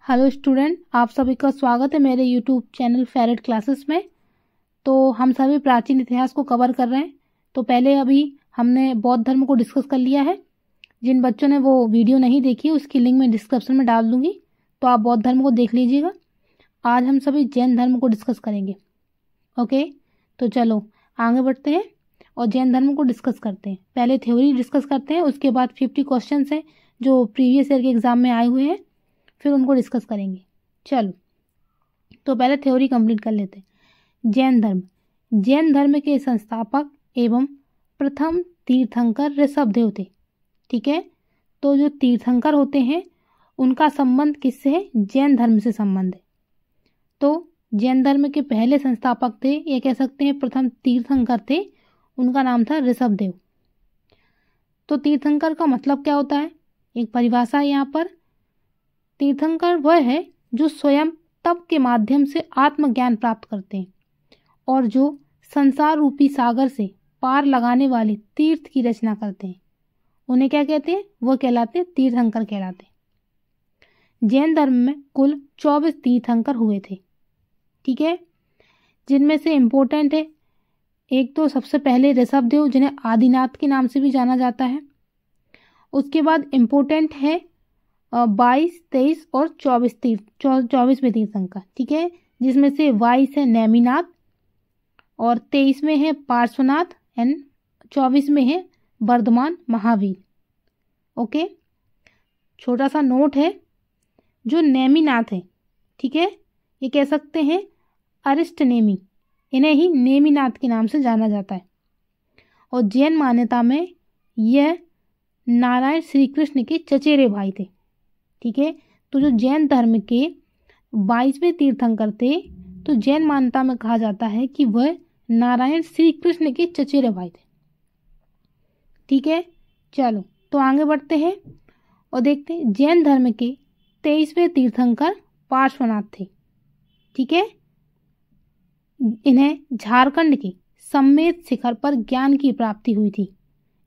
Hello student, आप सभी का स्वागत है मेरे यूट्यूब चैनल फेरेट क्लासेस में। तो हम सभी प्राचीन इतिहास को कवर कर रहे हैं। तो पहले अभी हमने बौद्ध धर्म को डिस्कस कर लिया है। जिन बच्चों ने वो वीडियो नहीं देखी उसकी लिंक मैं डिस्क्रिप्शन में डाल दूंगी, तो आप बौद्ध धर्म को देख लीजिएगा। आज हम सभी जैन धर्म को डिस्कस करेंगे। ओके, तो चलो आगे बढ़ते हैं और जैन धर्म को डिस्कस करते हैं। पहले थ्योरी डिस्कस करते हैं, उसके बाद 50 क्वेश्चन हैं जो प्रीवियस ईयर के एग्जाम में आए हुए हैं, फिर उनको डिस्कस करेंगे। चलो, तो पहले थ्योरी कंप्लीट कर लेते हैं। जैन धर्म के संस्थापक एवं प्रथम तीर्थंकर ऋषभदेव थे। ठीक है, तो जो तीर्थंकर होते हैं उनका संबंध किससे है? जैन धर्म से संबंध है। तो जैन धर्म के पहले संस्थापक थे, ये कह सकते हैं प्रथम तीर्थंकर थे, उनका नाम था ऋषभदेव। तो तीर्थंकर का मतलब क्या होता है? एक परिभाषा है यहाँ पर। तीर्थंकर वह है जो स्वयं तप के माध्यम से आत्मज्ञान प्राप्त करते हैं और जो संसार रूपी सागर से पार लगाने वाले तीर्थ की रचना करते हैं, उन्हें क्या कहते हैं? वह कहलाते हैं तीर्थंकर कहलाते हैं। जैन धर्म में कुल 24 तीर्थंकर हुए थे। ठीक है, जिनमें से इम्पोर्टेंट है एक तो सबसे पहले ऋषभदेव, जिन्हें आदिनाथ के नाम से भी जाना जाता है। उसके बाद इम्पोर्टेंट है 22, 23 और 24वें तीर्थंकर। ठीक है, जिसमें से 22 है नेमिनाथ और 23 में है पार्श्वनाथ एंड 24 में है वर्धमान महावीर। ओके, छोटा सा नोट है, जो नेमिनाथ है, ठीक है, ये कह सकते हैं अरिष्ट नेमी, इन्हें ही नेमिनाथ के नाम से जाना जाता है। और जैन मान्यता में यह नारायण श्री कृष्ण के चचेरे भाई थे। ठीक है, तो जो जैन धर्म के 22वें तीर्थंकर थे, तो जैन मान्यता में कहा जाता है कि वह नारायण श्री कृष्ण के चचेरे भाई थे। ठीक है, चलो तो आगे बढ़ते हैं और देखते हैं। जैन धर्म के 23वें तीर्थंकर पार्श्वनाथ थे। ठीक है, इन्हें झारखंड के सम्मेद शिखर पर ज्ञान की प्राप्ति हुई थी।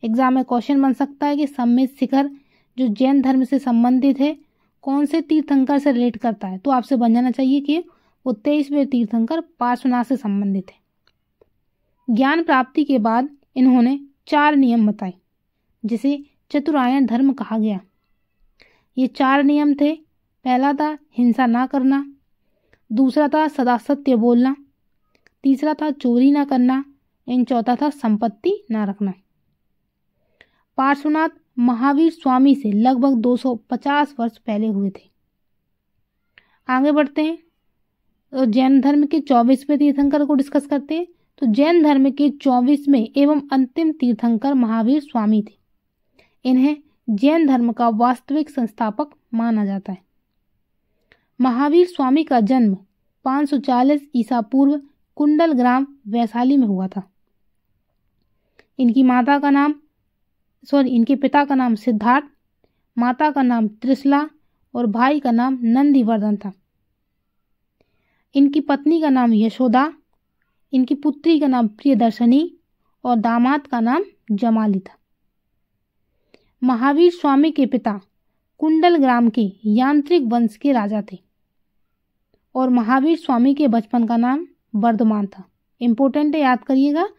एग्जाम में क्वेश्चन बन सकता है कि सम्मेद शिखर जो जैन धर्म से संबंधित है कौन से तीर्थंकर से रिलेट करता है, तो आपसे बन जाना चाहिए कि वो 23वें तीर्थंकर पार्श्वनाथ से संबंधित है। ज्ञान प्राप्ति के बाद इन्होंने 4 नियम बताए, जिसे चतुरायन धर्म कहा गया। ये 4 नियम थे। पहला था हिंसा ना करना, दूसरा था सदा सत्य बोलना, तीसरा था चोरी ना करना एंड चौथा था संपत्ति ना रखना। पार्श्वनाथ महावीर स्वामी से लगभग 250 वर्ष पहले हुए थे। आगे बढ़ते हैं तो जैन धर्म के 24वें तीर्थंकर को डिस्कस करते हैं। तो जैन धर्म के 24वें एवं अंतिम तीर्थंकर महावीर स्वामी थे। इन्हें जैन धर्म का वास्तविक संस्थापक माना जाता है। महावीर स्वामी का जन्म 540 ईसा पूर्व कुंडल ग्राम वैशाली में हुआ था। इनके पिता का नाम सिद्धार्थ, माता का नाम त्रिशला और भाई का नाम नंदीवर्धन था। इनकी पत्नी का नाम यशोदा, इनकी पुत्री का नाम प्रियदर्शनी और दामाद का नाम जमाली था। महावीर स्वामी के पिता कुंडल ग्राम के यांत्रिक वंश के राजा थे और महावीर स्वामी के बचपन का नाम वर्धमान था। इंपॉर्टेंट है, याद करिएगा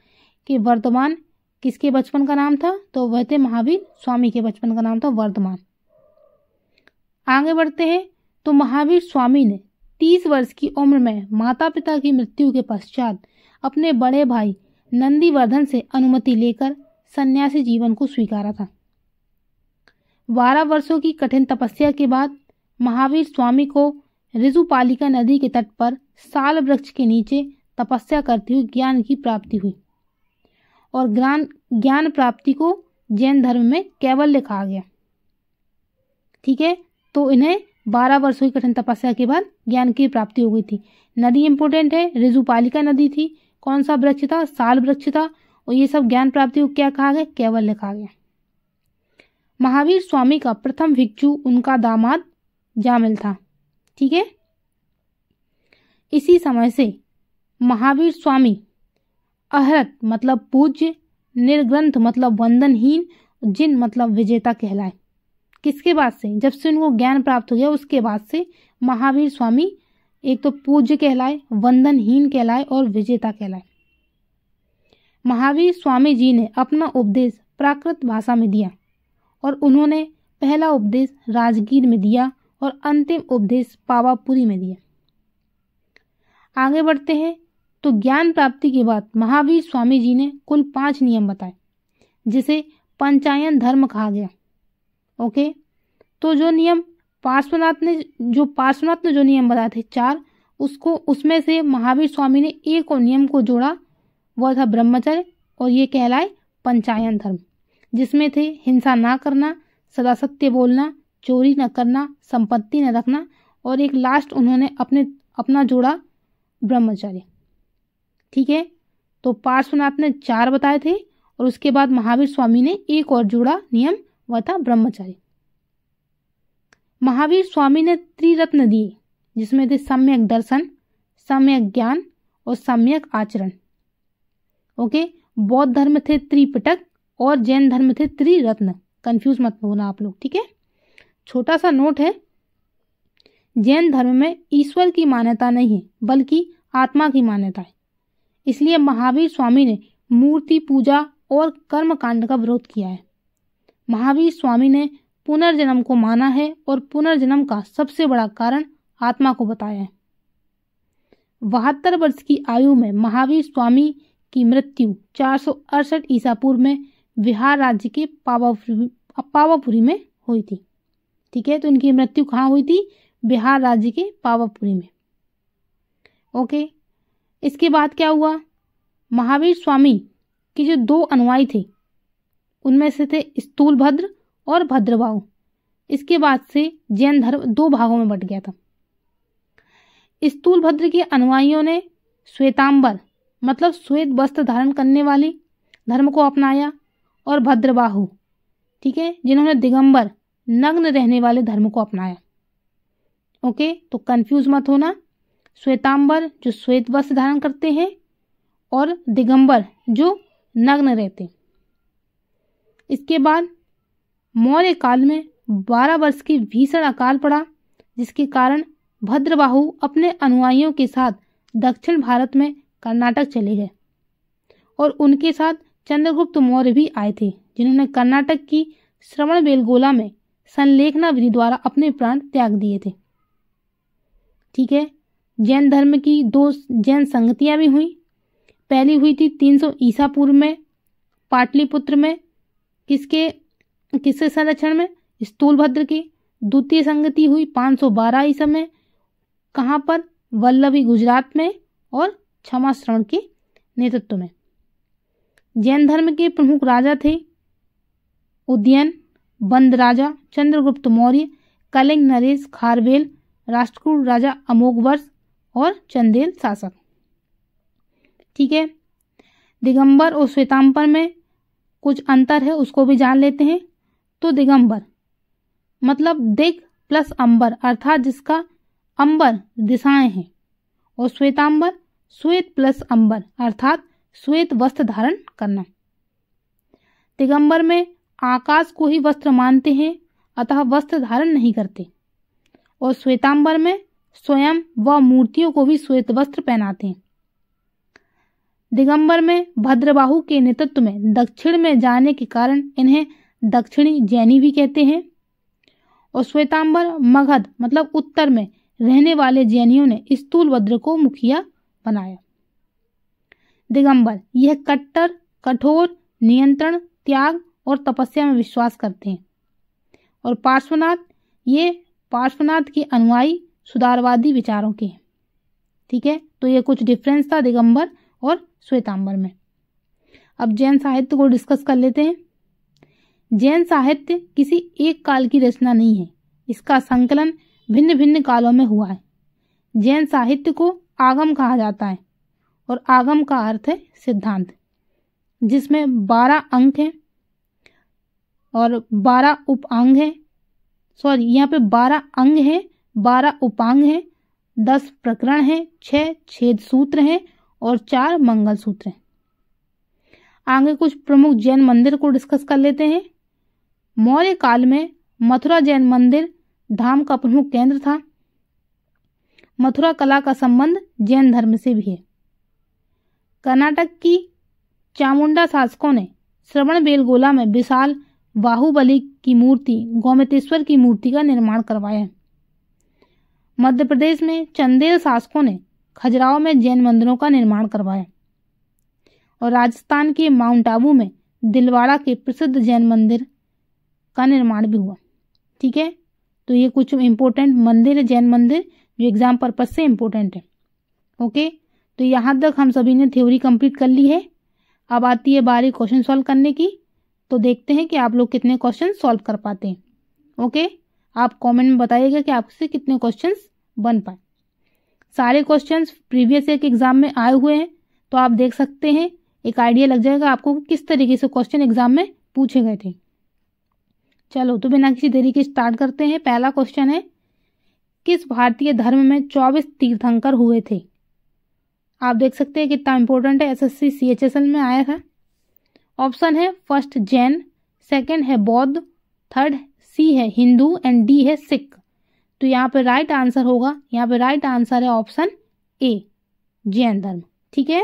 कि वर्धमान किसके बचपन का नाम था, तो वह थे महावीर स्वामी के बचपन का नाम था वर्धमान। आगे बढ़ते हैं तो महावीर स्वामी ने 30 वर्ष की उम्र में माता पिता की मृत्यु के पश्चात अपने बड़े भाई नंदीवर्धन से अनुमति लेकर सन्यासी जीवन को स्वीकारा था। 12 वर्षों की कठिन तपस्या के बाद महावीर स्वामी को ऋजुपालिका नदी के तट पर साल वृक्ष के नीचे तपस्या करते हुए ज्ञान की प्राप्ति हुई और ज्ञान प्राप्ति को जैन धर्म में कैवल्य कहा गया। ठीक है, तो इन्हें 12 वर्षों की कठिन तपस्या के बाद ज्ञान की प्राप्ति हो गई थी। नदी इंपोर्टेंट है, ऋजुपालिका नदी थी। कौन सा वृक्ष था? साल वृक्ष था। और ये सब ज्ञान प्राप्ति को क्या कहा गया? कैवल्य कहा गया। महावीर स्वामी का प्रथम भिक्षु उनका दामाद जामिल था। ठीक है, इसी समय से महावीर स्वामी अहरत मतलब पूज्य, निर्ग्रंथ मतलब वंदनहीन, जिन मतलब विजेता कहलाए। किसके बाद से? जब से उनको ज्ञान प्राप्त हो गया उसके बाद से महावीर स्वामी एक तो पूज्य कहलाए, वंदनहीन कहलाए और विजेता कहलाए। महावीर स्वामी जी ने अपना उपदेश प्राकृत भाषा में दिया और उन्होंने पहला उपदेश राजगीर में दिया और अंतिम उपदेश पावापुरी में दिया। आगे बढ़ते हैं। तो ज्ञान प्राप्ति के बाद महावीर स्वामी जी ने कुल 5 नियम बताए जिसे पंचायन धर्म कहा गया। ओके, तो जो नियम पार्श्वनाथ ने जो नियम बताए थे 4, उसमें से महावीर स्वामी ने एक और नियम को जोड़ा, वह था ब्रह्मचर्य, और ये कहलाए पंचायन धर्म, जिसमें थे हिंसा ना करना, सदा सत्य बोलना, चोरी न करना, संपत्ति न रखना, और एक लास्ट उन्होंने अपना जोड़ा ब्रह्मचर्य। ठीक है, तो पार्श्वनाथ ने 4 बताए थे और उसके बाद महावीर स्वामी ने एक और जोड़ा नियम, वह था ब्रह्मचर्य। महावीर स्वामी ने त्रिरत्न दिए जिसमें थे सम्यक दर्शन, सम्यक ज्ञान और सम्यक आचरण। ओके, बौद्ध धर्म थे त्रिपिटक और जैन धर्म थे त्रिरत्न। कंफ्यूज मत होना आप लोग, ठीक है। छोटा सा नोट है, जैन धर्म में ईश्वर की मान्यता नहीं है बल्कि आत्मा की मान्यता है। इसलिए महावीर स्वामी ने मूर्ति पूजा और कर्म कांड का विरोध किया है। महावीर स्वामी ने पुनर्जन्म को माना है और पुनर्जन्म का सबसे बड़ा कारण आत्मा को बताया है। 72 वर्ष की आयु में महावीर स्वामी की मृत्यु 468 ईसा पूर्व में बिहार राज्य के पावापुरी में हुई थी। ठीक है, तो इनकी मृत्यु कहाँ हुई थी? बिहार राज्य के पावापुरी में। ओके, इसके बाद क्या हुआ? महावीर स्वामी के जो 2 अनुयायी थे उनमें से थे स्थूलभद्र और भद्रबाहु। इसके बाद से जैन धर्म 2 भागों में बंट गया था। स्थूलभद्र के अनुयायियों ने श्वेतांबर मतलब श्वेत वस्त्र धारण करने वाले धर्म को अपनाया, और भद्रबाहु, ठीक है, जिन्होंने दिगंबर नग्न रहने वाले धर्म को अपनाया। ओके, तो कंफ्यूज मत होना, श्वेतांबर जो श्वेत वस्त्र धारण करते हैं और दिगंबर जो नग्न रहते। इसके बाद मौर्य काल में 12 वर्ष की भीषण अकाल पड़ा, जिसके कारण भद्रबाहु अपने अनुयायियों के साथ दक्षिण भारत में कर्नाटक चले गए और उनके साथ चंद्रगुप्त मौर्य भी आए थे, जिन्होंने कर्नाटक की श्रवणबेलगोला में संलेखना विधि द्वारा अपने प्राण त्याग दिए थे। ठीक है, जैन धर्म की 2 जैन संगतियां भी हुई। पहली हुई थी 300 ईसा पूर्व में पाटलिपुत्र में, किसके संरक्षण में? स्थूलभद्र के। द्वितीय संगति हुई 512 ईसा में, कहाँ पर? वल्लभी गुजरात में, और क्षमा श्रवण के नेतृत्व में। जैन धर्म के प्रमुख राजा थे उदयन, बंद राजा, चंद्रगुप्त मौर्य, कलिंग नरेश खारवेल, राष्ट्रकूट राजा अमोघवर्ष और चंदेल शासक। ठीक है, दिगंबर और श्वेतांबर में कुछ अंतर है, उसको भी जान लेते हैं। तो दिगंबर मतलब दिग प्लस अंबर, अर्थात जिसका अंबर दिशाएं हैं, और श्वेतांबर श्वेत प्लस अंबर, अर्थात श्वेत वस्त्र धारण करना। दिगंबर में आकाश को ही वस्त्र मानते हैं, अतः वस्त्र धारण नहीं करते, और श्वेतांबर में स्वयं व मूर्तियों को भी श्वेत वस्त्र पहनाते हैं। दिगंबर में भद्रबाहु के नेतृत्व में दक्षिण में जाने के कारण इन्हें दक्षिणी जैनी भी कहते हैं, और श्वेतांबर मगध मतलब उत्तर में रहने वाले जैनियों ने स्थूलभद्र को मुखिया बनाया। दिगंबर यह कट्टर, कठोर, नियंत्रण, त्याग और तपस्या में विश्वास करते हैं, और पार्श्वनाथ के अनुयायी सुधारवादी विचारों के हैं। ठीक है, तो ये कुछ डिफरेंस था दिगंबर और श्वेतांबर में। अब जैन साहित्य को डिस्कस कर लेते हैं। जैन साहित्य किसी एक काल की रचना नहीं है, इसका संकलन भिन्न भिन्न कालों में हुआ है। जैन साहित्य को आगम कहा जाता है, और आगम का अर्थ है सिद्धांत, जिसमें 12 अंक हैं और 12 उपांग हैं। यहाँ पे 12 अंग हैं, 12 उपांग हैं, 10 प्रकरण हैं, 6 छेद सूत्र हैं और 4 मंगल सूत्र हैं। आगे कुछ प्रमुख जैन मंदिर को डिस्कस कर लेते हैं। मौर्य काल में मथुरा जैन मंदिर धाम का प्रमुख केंद्र था। मथुरा कला का संबंध जैन धर्म से भी है। कर्नाटक की चामुंडा शासकों ने श्रवणबेलगोला में विशाल बाहुबली की मूर्ति गोमतेश्वर की मूर्ति का निर्माण करवाया। मध्य प्रदेश में चंदेल शासकों ने खजुराहो में जैन मंदिरों का निर्माण करवाया। और राजस्थान के माउंट आबू में दिलवाड़ा के प्रसिद्ध जैन मंदिर का निर्माण भी हुआ। ठीक है, तो ये कुछ इंपॉर्टेंट मंदिर है, जैन मंदिर, जो एग्जाम पर्पज से इंपॉर्टेंट है। ओके, तो यहाँ तक हम सभी ने थ्योरी कंप्लीट कर ली है। अब आती है बारी क्वेश्चन सॉल्व करने की। तो देखते हैं कि आप लोग कितने क्वेश्चन सॉल्व कर पाते हैं। ओके, आप कमेंट में बताइएगा कि आपसे कितने क्वेश्चंस बन पाए। सारे क्वेश्चंस प्रीवियस ईयर के एग्जाम में आए हुए हैं, तो आप देख सकते हैं, एक आइडिया लग जाएगा आपको कि किस तरीके से क्वेश्चन एग्जाम में पूछे गए थे। चलो, तो बिना किसी देरी के स्टार्ट करते हैं। पहला क्वेश्चन है, किस भारतीय धर्म में 24 तीर्थंकर हुए थे? आप देख सकते हैं कितना इंपॉर्टेंट है, एसएससी CHSL में आया था। ऑप्शन है फर्स्ट जैन, सेकंड है बौद्ध, थर्ड सी है हिंदू एंड डी है सिख। तो यहाँ पे राइट आंसर होगा, यहाँ पे राइट आंसर है ऑप्शन ए, जैन धर्म। ठीक है,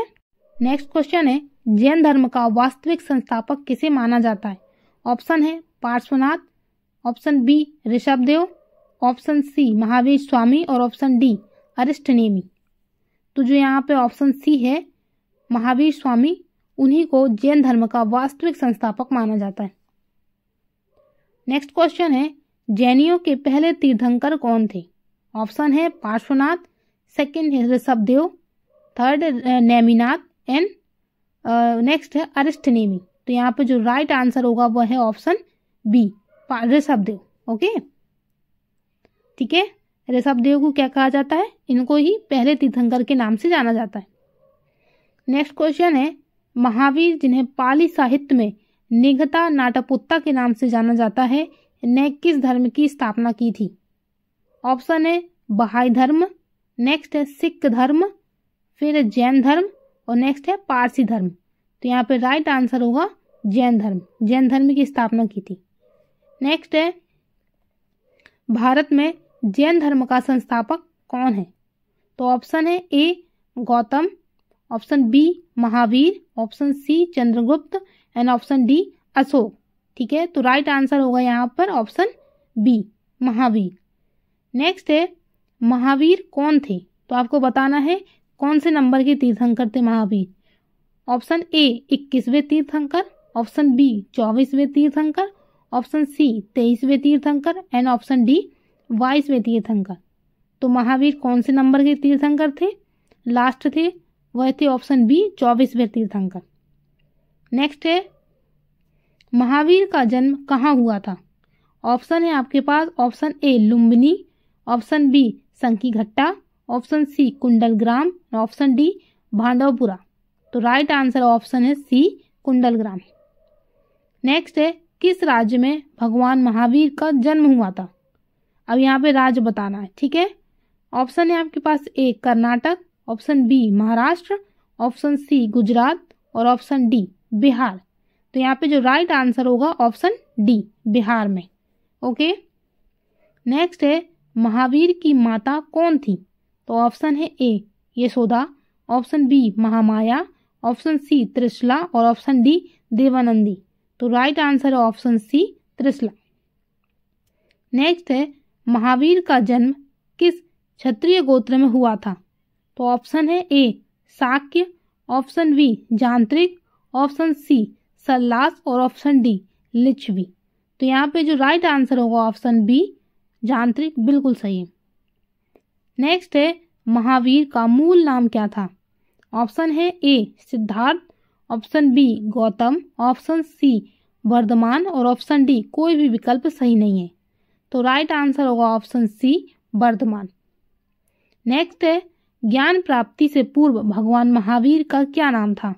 नेक्स्ट क्वेश्चन है, जैन धर्म का वास्तविक संस्थापक किसे माना जाता है? ऑप्शन है Parshvanath, option B Rishabhdev, option C Mahavir Swami और ऑप्शन डी अरिष्टनेमी। तो जो यहाँ पे ऑप्शन सी है महावीर स्वामी, उन्हीं को जैन धर्म का वास्तविक संस्थापक माना जाता है। नेक्स्ट क्वेश्चन है, जैनियों के पहले तीर्थंकर कौन थे? ऑप्शन है पार्श्वनाथ, सेकंड है Rishabhdev, third Neminath and next है अरिष्टनेमी। तो यहाँ पे जो राइट आंसर होगा वह है ऑप्शन बी, ऋषभदेव। ओके, ठीक है, ऋषभदेव को क्या कहा जाता है? इनको ही पहले तीर्थंकर के नाम से जाना जाता है। नेक्स्ट क्वेश्चन है, महावीर जिन्हें पाली साहित्य में निगता नाटपुत्ता के नाम से जाना जाता है, ने किस धर्म की स्थापना की थी? ऑप्शन है बहाई धर्म, नेक्स्ट है सिख धर्म, फिर जैन धर्म और नेक्स्ट है पारसी धर्म। तो यहाँ पे राइट आंसर होगा जैन धर्म, जैन धर्म की स्थापना की थी। नेक्स्ट है, भारत में जैन धर्म का संस्थापक कौन है? तो ऑप्शन है A Gautam, option B Mahavir, option C Chandragupta and option D Ashok. ठीक है, तो राइट आंसर होगा यहाँ पर ऑप्शन बी, महावीर। नेक्स्ट है, महावीर कौन थे? तो आपको बताना है कौन से नंबर के तीर्थंकर थे महावीर। ऑप्शन ए 21वें तीर्थंकर, ऑप्शन बी 24वें तीर्थंकर, ऑप्शन सी 23वें तीर्थंकर एंड ऑप्शन डी 22वें तीर्थंकर। तो महावीर कौन से नंबर के तीर्थंकर थे? लास्ट थे, वह थे ऑप्शन बी 24वें तीर्थंकर। नेक्स्ट है, महावीर का जन्म कहाँ हुआ था? ऑप्शन है आपके पास option A Lumbini, option B Sankighatta, option C Kundalgram, option D Bhandavpura. तो राइट आंसर ऑप्शन है सी कुंडलग्राम। नेक्स्ट है, किस राज्य में भगवान महावीर का जन्म हुआ था? अब यहाँ पे राज्य बताना है। ठीक है, ऑप्शन है आपके पास A Karnataka, option B Maharashtra, option C Gujarat और ऑप्शन डी बिहार। तो यहाँ पे जो राइट आंसर होगा ऑप्शन डी, बिहार में। ओके, नेक्स्ट है, महावीर की माता कौन थी? तो ऑप्शन है A Yashoda, option B Mahamaya, option C Trishala और ऑप्शन डी देवानंदी। तो राइट आंसर है ऑप्शन सी त्रिशला। नेक्स्ट है, महावीर का जन्म किस क्षत्रिय गोत्र में हुआ था? तो ऑप्शन है A Shakya, option B Jantrik, option C Sallas और ऑप्शन डी लिच्छवी। तो यहाँ पे जो राइट आंसर होगा ऑप्शन बी जांत्रिक, बिल्कुल सही है। नेक्स्ट है, महावीर का मूल नाम क्या था? ऑप्शन है A Siddhartha, option B Gautam, option C Vardhaman और ऑप्शन डी कोई भी विकल्प सही नहीं है। तो राइट आंसर होगा ऑप्शन सी वर्धमान। नेक्स्ट है, ज्ञान प्राप्ति से पूर्व भगवान महावीर का क्या नाम था?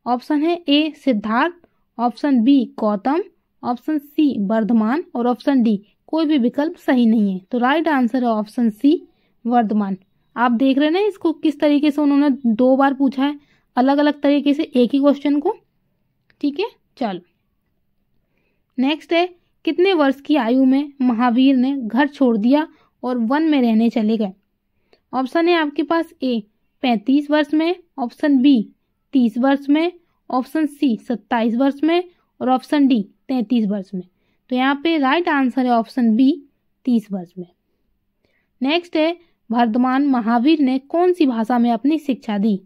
ऑप्शन है A Siddhartha, option B Gautam, option C Vardhaman और ऑप्शन डी कोई भी विकल्प सही नहीं है। तो राइट आंसर है ऑप्शन सी वर्धमान। आप देख रहे हैं ना इसको किस तरीके से उन्होंने 2 बार पूछा है, अलग अलग तरीके से एक ही क्वेश्चन को। ठीक है, चलो नेक्स्ट है, कितने वर्ष की आयु में महावीर ने घर छोड़ दिया और वन में रहने चले गए? ऑप्शन है आपके पास ए 35 वर्ष में, ऑप्शन बी 30 वर्ष में, ऑप्शन सी 27 वर्ष में और ऑप्शन डी 33 वर्ष में। तो यहाँ पे राइट आंसर है ऑप्शन बी 30 वर्ष में। नेक्स्ट है, वर्धमान महावीर ने कौन सी भाषा में अपनी शिक्षा दी?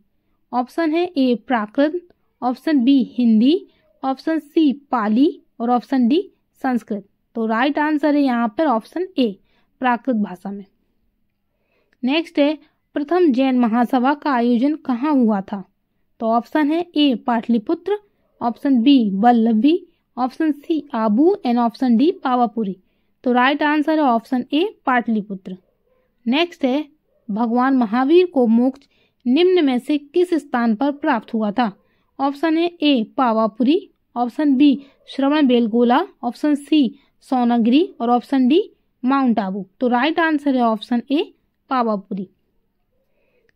ऑप्शन है A Prakrit, option B Hindi, option C Pali और ऑप्शन डी संस्कृत। तो राइट आंसर है यहाँ पर ऑप्शन ए प्राकृत भाषा में। नेक्स्ट है, प्रथम जैन महासभा का आयोजन कहाँ हुआ था? तो ऑप्शन है A Pataliputra, option B Vallabhi, option C Abu and option D Pavapuri. तो राइट आंसर है ऑप्शन ए पाटलिपुत्र। नेक्स्ट है, भगवान महावीर को मोक्ष निम्न में से किस स्थान पर प्राप्त हुआ था? ऑप्शन है ए पावापुरी, ऑप्शन बी श्रवण बेलगोला, ऑप्शन सी सोनागिरी और ऑप्शन डी माउंट आबू। तो राइट आंसर है ऑप्शन ए पावापुरी।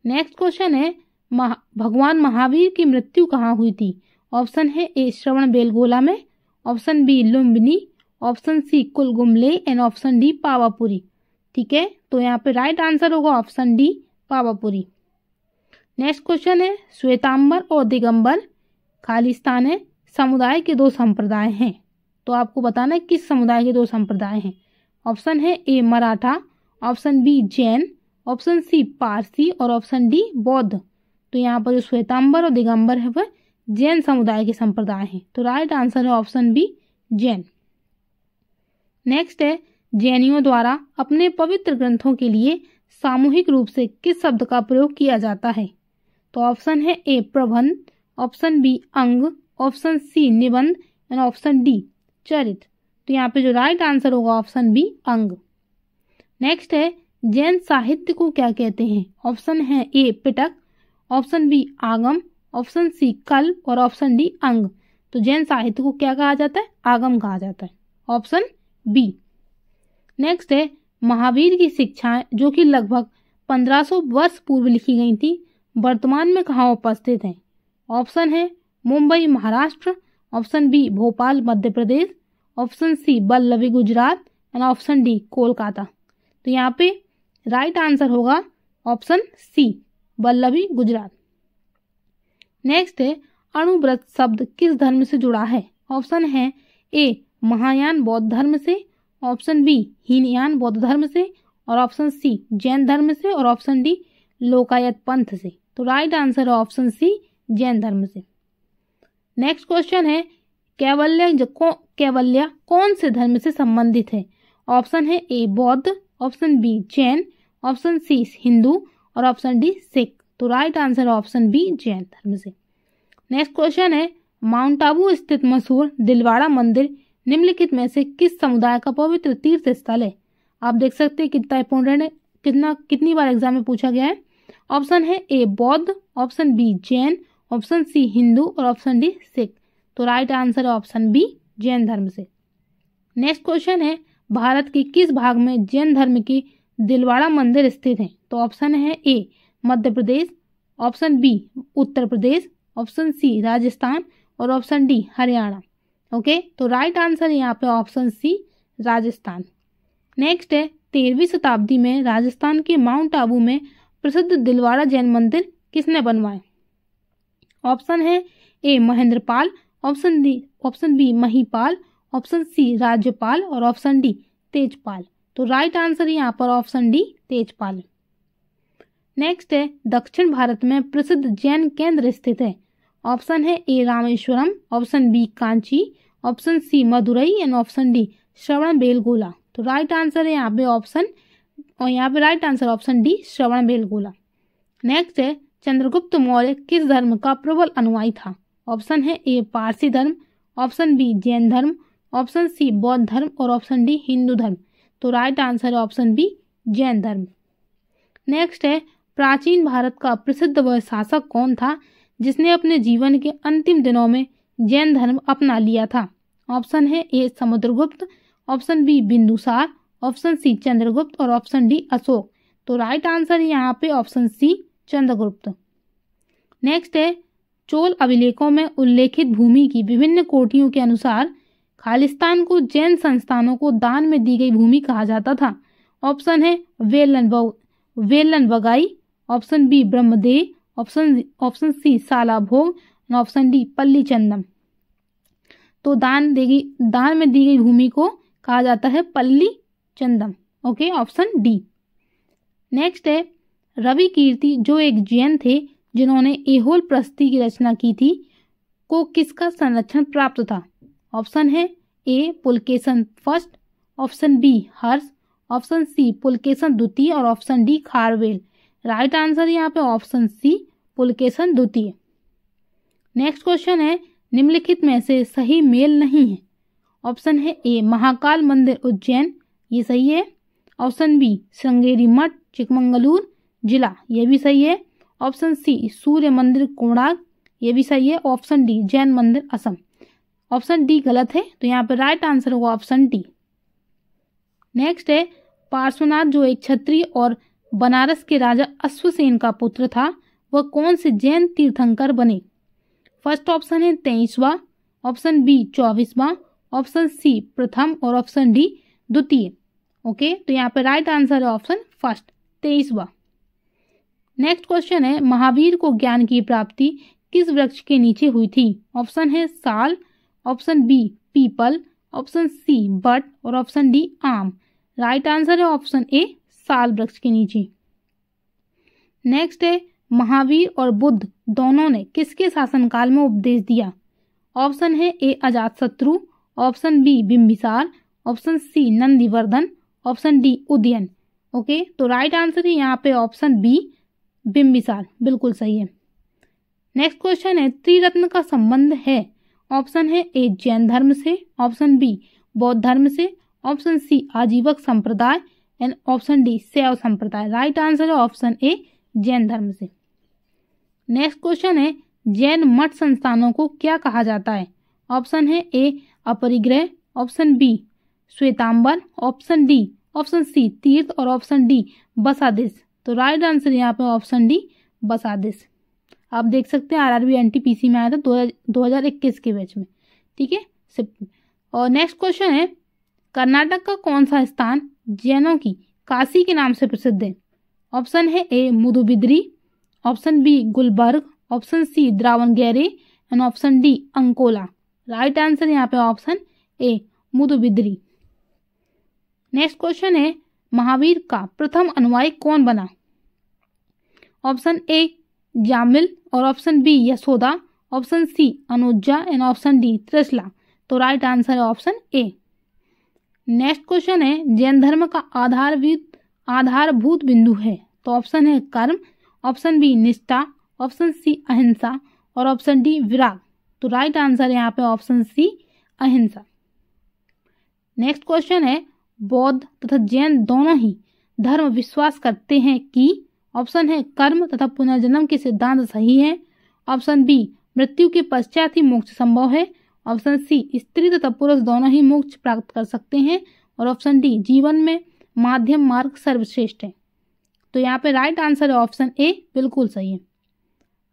नेक्स्ट क्वेश्चन है, भगवान महावीर की मृत्यु कहाँ हुई थी? ऑप्शन है ए श्रवण बेलगोला में, option B Lumbini, option C Kulgumle and option D Pavapuri. ठीक है, तो यहाँ पे राइट आंसर होगा option D Pavapuri. Next question है, श्वेतांबर और दिगंबर खालिस्तान है समुदाय के दो संप्रदाय हैं। तो आपको बताना है किस समुदाय के दो संप्रदाय हैं। ऑप्शन है A Maratha, option B Jain, option C Parsi और ऑप्शन डी बौद्ध। तो यहाँ पर जो श्वेतांबर और दिगंबर है वह जैन समुदाय के संप्रदाय हैं। तो राइट आंसर है ऑप्शन बी जैन। नेक्स्ट है, जैनियों द्वारा अपने पवित्र ग्रंथों के लिए सामूहिक रूप से किस शब्द का प्रयोग किया जाता है? तो ऑप्शन है ए प्रबंध, ऑप्शन बी अंग, ऑप्शन सी निबंध एंड ऑप्शन डी चरित्र। तो यहाँ पे जो राइट आंसर होगा ऑप्शन बी अंग। नेक्स्ट है, जैन साहित्य को क्या कहते हैं? ऑप्शन है ए पिटक, ऑप्शन बी आगम, ऑप्शन सी कल्प और ऑप्शन डी अंग। तो जैन साहित्य को क्या कहा जाता है? आगम कहा जाता है, ऑप्शन बी। नेक्स्ट है, महावीर की शिक्षाएं जो कि लगभग 1500 वर्ष पूर्व लिखी गई थी वर्तमान में कहाँ उपस्थित हैं? ऑप्शन है Mumbai Maharashtra, option B Bhopal Madhya Pradesh, option C Vallabhi Gujarat and option D Kolkata. तो यहाँ पे राइट आंसर होगा option C Vallabhi Gujarat. Next है, अणुव्रत शब्द किस धर्म से जुड़ा है? ऑप्शन है ए महायान बौद्ध धर्म से, ऑप्शन बी हीनयान बौद्ध धर्म से और ऑप्शन सी जैन धर्म से और ऑप्शन डी लोकायत पंथ से। तो राइट आंसर है ऑप्शन सी जैन धर्म से। नेक्स्ट क्वेश्चन है, कैवल्य कौन से धर्म से संबंधित है? ऑप्शन है A Bauddh, option B Jain, option C Hindu और ऑप्शन डी सिख। तो राइट आंसर है ऑप्शन बी जैन धर्म से। नेक्स्ट क्वेश्चन है, माउंट आबू स्थित मशहूर दिलवाड़ा मंदिर निम्नलिखित में से किस समुदाय का पवित्र तीर्थ स्थल है? आप देख सकते हैं कितना इंपॉर्टेंट है, कितनी बार एग्जाम में पूछा गया है। ऑप्शन है A Bauddh, option B Jain, option C Hindu और ऑप्शन डी सिख। तो राइट आंसर है ऑप्शन बी जैन धर्म से। नेक्स्ट क्वेश्चन है, भारत के किस भाग में जैन धर्म की दिलवाड़ा मंदिर स्थित है? तो ऑप्शन है ए मध्य प्रदेश, ऑप्शन बी उत्तर प्रदेश, ऑप्शन सी राजस्थान और ऑप्शन डी हरियाणा। ओके, तो राइट आंसर यहाँ पे ऑप्शन सी राजस्थान। नेक्स्ट है, 13वीं शताब्दी में राजस्थान के माउंट आबू में प्रसिद्ध दिलवाड़ा जैन मंदिर किसने बनवाए? ऑप्शन है A Mahendrapal, option B Mahipal, option C Rajyapal और ऑप्शन डी तेजपाल। तो राइट आंसर यहाँ पर ऑप्शन डी तेजपाल। नेक्स्ट है, दक्षिण भारत में प्रसिद्ध जैन केंद्र स्थित है। ऑप्शन है A Rameswaram, option B Kanchi, option C Madurai and option D Shravan Belgola. तो राइट आंसर है यहाँ पे right answer option D Shravan Belgola. Next है, चंद्रगुप्त मौर्य किस धर्म का प्रबल अनुयायी था? ऑप्शन है ए पारसी धर्म, ऑप्शन बी जैन धर्म, ऑप्शन सी बौद्ध धर्म और ऑप्शन डी हिंदू धर्म। तो राइट आंसर है ऑप्शन बी जैन धर्म। नेक्स्ट है, प्राचीन भारत का प्रसिद्ध वह शासक कौन था जिसने अपने जीवन के अंतिम दिनों में जैन धर्म अपना लिया था? ऑप्शन है A Samudragupta, option B Bindusara, option C Chandragupta और ऑप्शन डी अशोक। तो राइट आंसर यहाँ पे ऑप्शन सी चंद्रगुप्त। नेक्स्ट है, चोल अभिलेखों में उल्लेखित भूमि की विभिन्न कोटियों के अनुसार खालिस्तान को जैन संस्थानों को दान में दी गई भूमि कहा जाता था? ऑप्शन है Velan Bagai, option B Brahmadev, option C Salabhog, option D Palli Chandam. तो दान में दी गई भूमि को कहा जाता है Palli Chandam. Okay, option D. Next है रवि कीर्ति, जो एक जैन थे जिन्होंने एहोल प्रस्ती की रचना की थी, को किसका संरक्षण प्राप्त था? ऑप्शन है ए पुलकेशन फर्स्ट, ऑप्शन बी हर्ष, ऑप्शन सी पुलकेशन द्वितीय और option D Kharavela. Right answer यहाँ पे ऑप्शन सी पुलकेशन द्वितीय। नेक्स्ट क्वेश्चन है निम्नलिखित में से सही मेल नहीं है। ऑप्शन है ए महाकाल मंदिर उज्जैन, ये सही है। ऑप्शन बी श्रृंगेरी मठ चिकमंगलूर जिला, ये भी सही है। ऑप्शन सी सूर्य मंदिर कोणार्क, ये भी सही है। ऑप्शन डी जैन मंदिर असम। ऑप्शन डी गलत है, तो यहाँ पे राइट आंसर होगा ऑप्शन डी। नेक्स्ट है पार्श्वनाथ, जो एक क्षत्रिय और बनारस के राजा अश्वसेन का पुत्र था, वह कौन से जैन तीर्थंकर बने? फर्स्ट ऑप्शन है 23वां, ऑप्शन बी 24वां, ऑप्शन सी प्रथम और ऑप्शन डी द्वितीय। ओके, तो यहाँ पे राइट आंसर है ऑप्शन फर्स्ट 23वां। नेक्स्ट क्वेश्चन है महावीर को ज्ञान की प्राप्ति किस वृक्ष के नीचे हुई थी? ऑप्शन है साल, ऑप्शन बी पीपल, ऑप्शन सी बट और ऑप्शन डी आम। राइट आंसर है ऑप्शन ए साल वृक्ष के नीचे। नेक्स्ट है महावीर और बुद्ध दोनों ने किसके शासनकाल में उपदेश दिया? ऑप्शन है A Ajatashatru, option B Bimbisara, option C Nandivardhan, option D Udayan. Okay, तो राइट आंसर है यहाँ पे ऑप्शन बी बिंबिसार, बिल्कुल सही है। नेक्स्ट क्वेश्चन है त्रिरत्न का संबंध है? ऑप्शन है ए जैन धर्म से, ऑप्शन बी बौद्ध धर्म से, ऑप्शन सी आजीवक संप्रदाय एंड ऑप्शन डी शैव संप्रदाय। राइट आंसर है ऑप्शन ए जैन धर्म से। नेक्स्ट क्वेश्चन है जैन मठ संस्थानों को क्या कहा जाता है? ऑप्शन है ए अपरिग्रह, option B Shvetambar, option D option C तीर्थ और ऑप्शन डी बसादिश। तो राइट आंसर यहाँ पे ऑप्शन डी बसादिश। आप देख सकते हैं आरआरबी एनटीपीसी में आया था 2021 के बैच में, ठीक है। और नेक्स्ट क्वेश्चन है कर्नाटक का कौन सा स्थान जैनों की काशी के नाम से प्रसिद्ध है? ऑप्शन है A Mudbidri, option B Gulbarga, option C Davangere and option D Ankola. Right answer यहाँ पे option A Mudbidri. Next question है महावीर का प्रथम अनुयायी कौन बना? ऑप्शन ए जामिल और option B Yashoda, option C Anuja and option D Trishala. तो राइट आंसर है ऑप्शन ए। नेक्स्ट क्वेश्चन है जैन धर्म का आधारभूत बिंदु है? तो ऑप्शन है कर्म, ऑप्शन बी निष्ठा, ऑप्शन सी अहिंसा और ऑप्शन डी विराग। तो राइट आंसर यहाँ पे ऑप्शन सी अहिंसा। नेक्स्ट क्वेश्चन है बौद्ध तथा जैन दोनों ही धर्म विश्वास करते हैं कि ऑप्शन है कर्म तथा पुनर्जन्म के सिद्धांत सही है, ऑप्शन बी मृत्यु के पश्चात ही मोक्ष संभव है, ऑप्शन सी स्त्री तथा पुरुष दोनों ही मोक्ष प्राप्त कर सकते हैं और ऑप्शन डी जीवन में माध्यम मार्ग सर्वश्रेष्ठ है। तो यहाँ पे राइट आंसर है ऑप्शन ए, बिल्कुल सही है।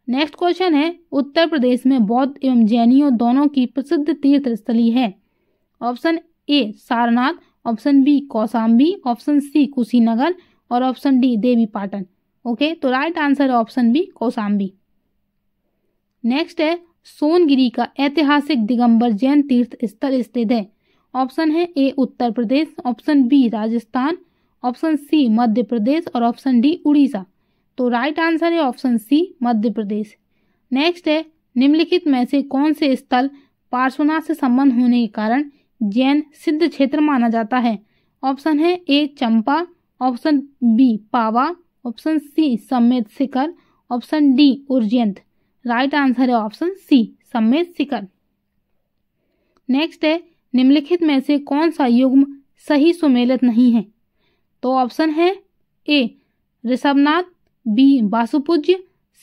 नेक्स्ट क्वेश्चन है उत्तर प्रदेश में बौद्ध एवं जैनियों दोनों की प्रसिद्ध तीर्थ स्थली है? Option A Sarnath, option B Kaushambi, option C Kushinagar और option D Devi Patan. Okay, तो राइट आंसर है ऑप्शन बी कौशाम्बी। नेक्स्ट है सोनगिरी का ऐतिहासिक दिगंबर जैन तीर्थ स्थल स्थित है? ऑप्शन है A Uttar Pradesh, option B Rajasthan, option C Madhya Pradesh और ऑप्शन डी उड़ीसा। तो राइट आंसर है option C Madhya Pradesh. Next है निम्नलिखित में से कौन से स्थल पार्श्वनाथ से संबंध होने के कारण जैन सिद्ध क्षेत्र माना जाता है? ऑप्शन है A Champa, option B Pava, option C Sammed Shikhar, option D Ujjain. Right answer है option C Sammed Shikhar. Next है निम्नलिखित में से कौन सा युग्म सही सुमेलित नहीं है? तो ऑप्शन है ए ऋषभनाथ, बी वासुपूज्य,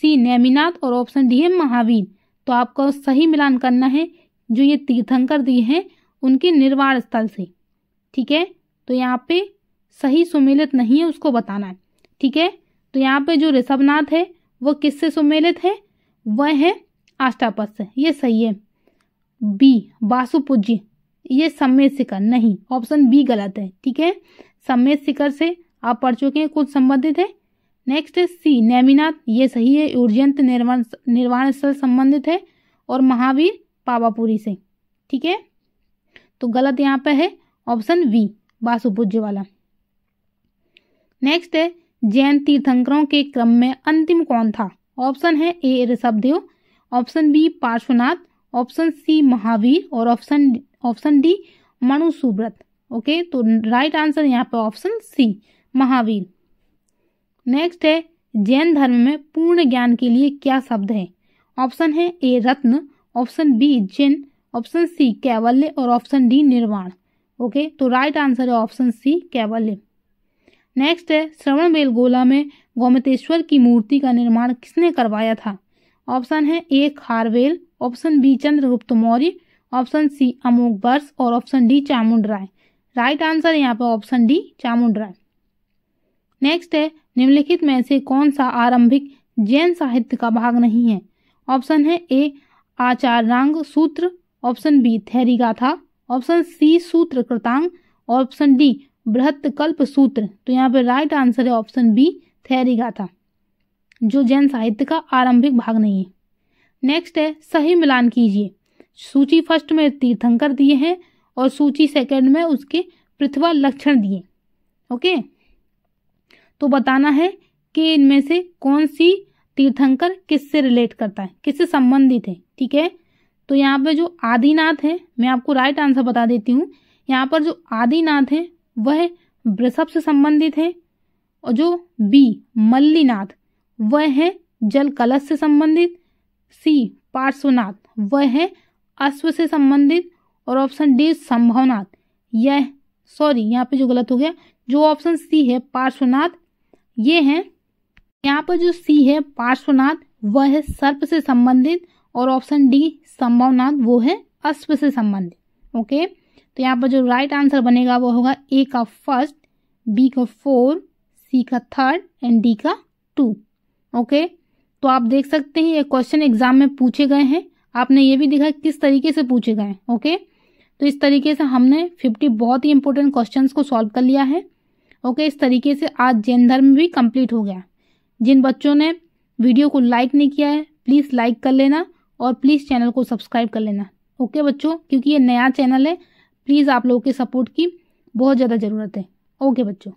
सी नेमिनाथ और ऑप्शन डी है महावीर। तो आपको सही मिलान करना है जो ये तीर्थंकर दिए हैं उनके निर्वाण स्थल से, ठीक है। तो यहाँ पे सही सुमेलित नहीं है उसको बताना है, ठीक है। तो यहाँ पे जो ऋषभनाथ है वो किससे सुमेलित है? वह है आष्टापद से, ये सही है। बी वासुपूज्य ये समेत शिखर नहीं, ऑप्शन बी गलत है। ठीक है, समेत शिखर से आप पढ़ चुके हैं, कुछ संबंधित है। नेक्स्ट है सी नेमिनाथ, ये सही है, उर्जयंत निर्वाण स्थल संबंधित है, और महावीर पावापुरी से। ठीक है, तो गलत यहाँ पे है ऑप्शन वी वासुपूज्य वाला। नेक्स्ट है जैन तीर्थंकरों के क्रम में अंतिम कौन था? ऑप्शन है A Rishabhdev, option B Parshvanath, option C Mahavir, और option D Manu Subrat. Okay, तो राइट आंसर यहाँ पे ऑप्शन सी महावीर। नेक्स्ट है जैन धर्म में पूर्ण ज्ञान के लिए क्या शब्द है? ऑप्शन है ए रत्न, ऑप्शन बी जिन, ऑप्शन सी कैवल्य, और ऑप्शन डी निर्वाण। ओके, तो राइट आंसर है ऑप्शन सी कैवल्य। नेक्स्ट है श्रवण बेलगोला में गोमतेश्वर की मूर्ति का निर्माण किसने करवाया था? ऑप्शन है A Kharavel, option B Chandragupta Maurya, option C Amogh Varsh, और option D Chamund Rai. Right answer यहाँ पे option D Chamund Rai. Next है निम्नलिखित में से कौन सा आरंभिक जैन साहित्य का भाग नहीं है? ऑप्शन है ए आचार्यांग सूत्र, ऑप्शन बी थैरी गाथा, ऑप्शन सी सूत्र कृतांग, ऑप्शन डी बृहत कल्प सूत्र। तो यहाँ पे राइट आंसर है ऑप्शन बी थैरी गाथा, जो जैन साहित्य का आरंभिक भाग नहीं है। नेक्स्ट है सही मिलान कीजिए। सूची फर्स्ट में तीर्थंकर दिए हैं और सूची सेकंड में उसके पृथ्वा लक्षण दिए। ओके, तो बताना है कि इनमें से कौन सी तीर्थंकर किससे रिलेट करता है, किससे संबंधित है। ठीक है, तो यहाँ पे जो आदिनाथ है, मैं आपको राइट आंसर बता देती हूँ। यहाँ पर जो आदिनाथ है वह वृषभ से संबंधित है, और जो बी मल्लीनाथ वह है जल कलश से संबंधित, सी पार्श्वनाथ वह है अश्व से संबंधित, और ऑप्शन डी संभवनाथ यह यहाँ पे जो गलत हो गया, जो ऑप्शन सी है पार्श्वनाथ ये है। यहाँ पर जो सी है पार्श्वनाथ वह है सर्प से संबंधित, और ऑप्शन डी संभवनाथ वो है अश्व से संबंधित। ओके, तो यहाँ पर जो राइट आंसर बनेगा वो होगा ए का फर्स्ट, बी का 4, सी का 3rd एंड डी का 2। ओके, तो आप देख सकते हैं ये क्वेश्चन एग्जाम में पूछे गए हैं। आपने ये भी देखा किस तरीके से पूछे गए हैं। ओके, तो इस तरीके से हमने 50 बहुत ही इंपॉर्टेंट क्वेश्चंस को सॉल्व कर लिया है। ओके, इस तरीके से आज जैन धर्म भी कंप्लीट हो गया। जिन बच्चों ने वीडियो को लाइक नहीं किया है प्लीज़ लाइक कर लेना, और प्लीज़ चैनल को सब्सक्राइब कर लेना। ओके बच्चों, क्योंकि ये नया चैनल है, प्लीज़ आप लोगों के सपोर्ट की बहुत ज़्यादा ज़रूरत है। ओके बच्चों।